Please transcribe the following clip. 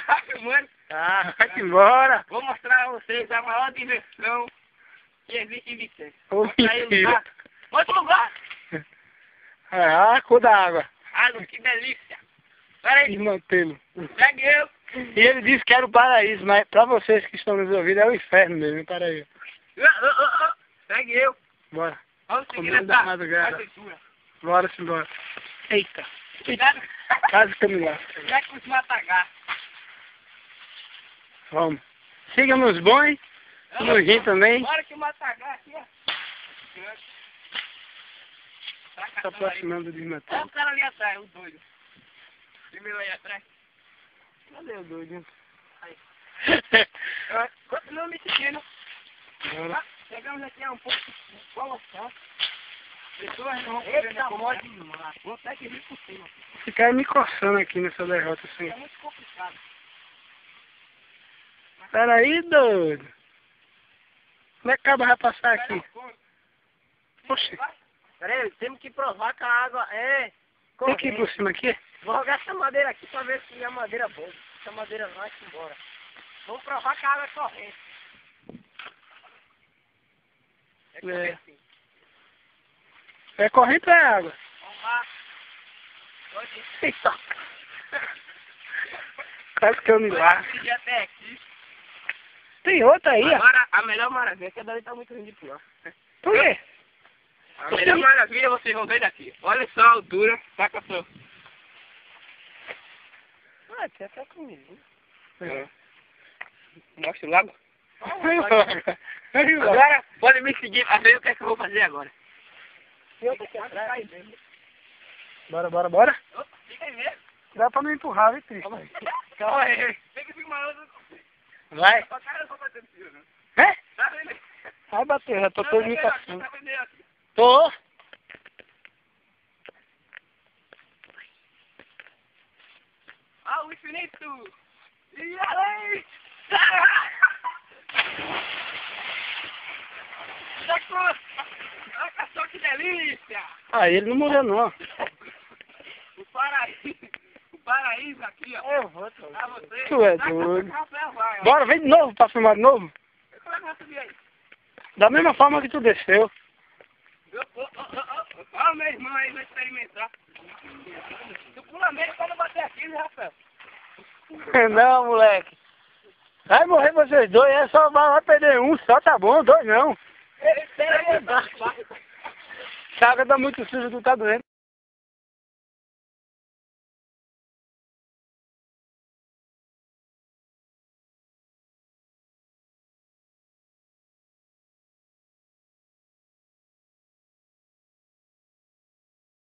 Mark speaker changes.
Speaker 1: Tá filmando?
Speaker 2: Ah, vai embora.
Speaker 1: Vou mostrar a vocês a maior diversão que existe em Vicente.
Speaker 2: Ô, mentira.
Speaker 1: Outro lugar.
Speaker 2: Ah, a cor da água.
Speaker 1: Água, que delícia. Pera aí,
Speaker 2: Desmantelo.
Speaker 1: segue eu.
Speaker 2: E ele disse que era o paraíso, mas pra vocês que estão nos ouvindo é o inferno mesmo, paraíso.
Speaker 1: Segue eu.
Speaker 2: Bora.
Speaker 1: Vamos seguir
Speaker 2: Comendo da
Speaker 1: essa
Speaker 2: madrugada.
Speaker 1: aventura.
Speaker 2: Bora simbora. Eita.
Speaker 1: Cuidado.
Speaker 2: Quase que eu me lasco.
Speaker 1: Já que os matagar.
Speaker 2: Vamos. Siga nos bons. No Rio também.
Speaker 1: Bora que o matagar aqui, ó.
Speaker 2: Se aproximando do
Speaker 1: Olha
Speaker 2: desmantelo.
Speaker 1: o cara ali atrás, o doido. Primeiro aí atrás.
Speaker 2: Cadê o doido?
Speaker 1: Aí. Continua me seguindo.
Speaker 2: Bora.
Speaker 1: Chegamos aqui a um pouco de colocação. Pessoas não vão poder me acomodar. Vou até que vir por cima.
Speaker 2: Ficar me coçando aqui nessa derrota assim.
Speaker 1: É muito complicado.
Speaker 2: Peraí, doido. Como é que o cabo vai passar aqui? Oxi.
Speaker 1: Peraí, temos que provar que a água é
Speaker 2: Tem que ir por cima aqui?
Speaker 1: Vou jogar essa madeira aqui pra ver se a madeira é boa. Se a madeira vai embora. Vamos provar que a água é corrente. É corrente, sim.
Speaker 2: É corrente ou é água?
Speaker 1: Vamos lá. Pode.
Speaker 2: Eita. Quase que eu me lasco.
Speaker 1: Já até aqui.
Speaker 2: Tem outra aí, ó.
Speaker 1: Agora, a melhor maravilha é que a dali tá muito ruim de pular.
Speaker 2: Por quê?
Speaker 1: A melhor maravilha vocês vão ver daqui. Olha só a altura. Saca só.
Speaker 2: Ah, tem até comigo.
Speaker 1: Mostra o lago.
Speaker 2: Aí, ó.
Speaker 1: Agora, pode me seguir pra ver o que é que eu vou fazer agora.
Speaker 2: Bora, bora, bora.
Speaker 1: Opa, fica aí mesmo.
Speaker 2: Dá pra não empurrar, viu, Cristo?
Speaker 1: Calma aí. Tem que filmar outro.
Speaker 2: Vai.
Speaker 1: Só cara só batendo tiro, né?
Speaker 2: É?
Speaker 1: Tá vendo aí?
Speaker 2: Vai bater, já tô todo me caçando.
Speaker 1: Tá vendo aí aqui?
Speaker 2: Tô.
Speaker 1: Ah, o infinito! E além! Olha só que delícia!
Speaker 2: Ah, ele não morreu não.
Speaker 1: O paraíso aqui, ó.
Speaker 2: Eu vou, tô.
Speaker 1: Pra você.
Speaker 2: Tu é
Speaker 1: Taca
Speaker 2: doido.
Speaker 1: essa café, vai, ó.
Speaker 2: Bora, vem de novo pra filmar de novo.
Speaker 1: Como é que vai subir aí?
Speaker 2: Da mesma forma que tu desceu.
Speaker 1: Olha o meu irmão aí, vai experimentar. Tu pula mesmo quando bater aqui, né, Rafael?
Speaker 2: Não, moleque. Vai morrer vocês dois, é só vai perder um, só tá bom, dois não.
Speaker 1: Espera aí,
Speaker 2: Essa água tá muito suja, tu tá doendo.